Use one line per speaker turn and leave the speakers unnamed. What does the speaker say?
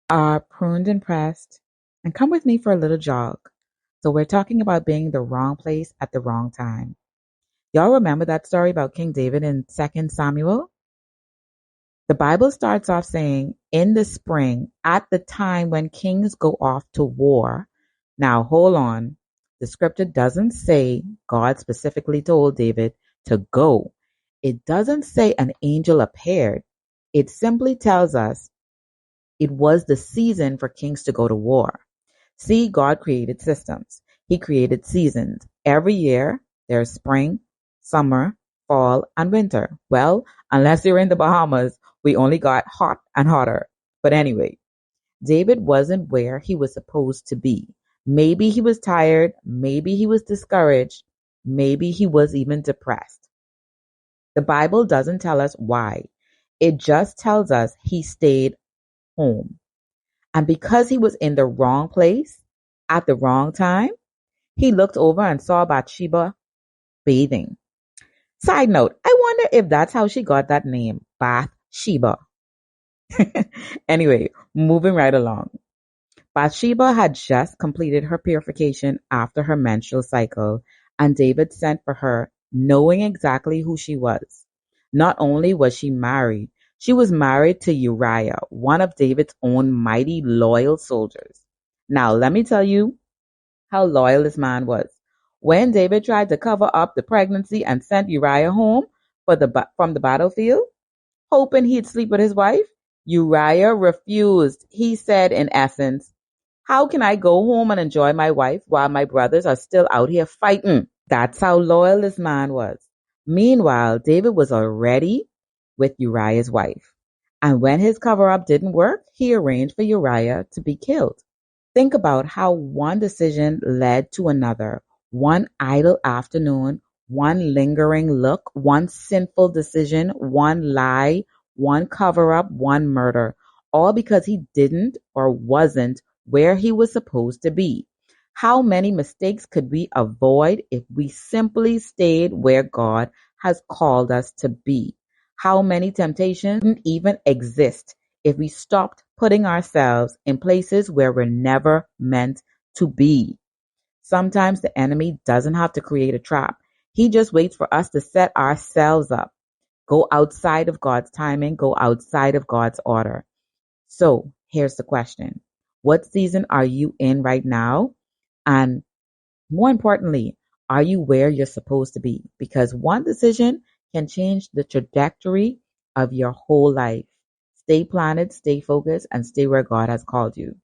Are pruned and pressed, and come with me for a little jog. So we're talking about being in the wrong place at the wrong time. Y'all remember that story about King David in 2 Samuel? The Bible starts off saying, in the spring, at the time when kings go off to war. Now hold on. The scripture doesn't say God specifically told David to go. It doesn't say an angel appeared. It simply tells us it was the season for kings to go to war. See, God created systems. He created seasons. Every year, there's spring, summer, fall, and winter. Well, unless you're in the Bahamas, we only got hot and hotter. But anyway, David wasn't where he was supposed to be. Maybe he was tired. Maybe he was discouraged. Maybe he was even depressed. The Bible doesn't tell us why. It just tells us he stayed home. And because he was in the wrong place at the wrong time, he looked over and saw Bathsheba bathing. Side note, I wonder if that's how she got that name, Bathsheba. Anyway, moving right along. Bathsheba had just completed her purification after her menstrual cycle, and David sent for her, knowing exactly who she was. Not only was she married, she was married to Uriah, one of David's own mighty loyal soldiers. Now, let me tell you how loyal this man was. When David tried to cover up the pregnancy and sent Uriah home from the battlefield, hoping he'd sleep with his wife, Uriah refused. He said, in essence, how can I go home and enjoy my wife while my brothers are still out here fighting? That's how loyal this man was. Meanwhile, David was already with Uriah's wife. And when his cover up didn't work, he arranged for Uriah to be killed. Think about how one decision led to another. One idle afternoon, one lingering look, one sinful decision, one lie, one cover up, one murder. All because he didn't or wasn't where he was supposed to be. How many mistakes could we avoid if we simply stayed where God has called us to be? How many temptations didn't even exist if we stopped putting ourselves in places where we're never meant to be? Sometimes the enemy doesn't have to create a trap. He just waits for us to set ourselves up. Go outside of God's timing, go outside of God's order. So here's the question. What season are you in right now? And more importantly, are you where you're supposed to be? Because one decision can change the trajectory of your whole life. Stay planted, stay focused, and stay where God has called you.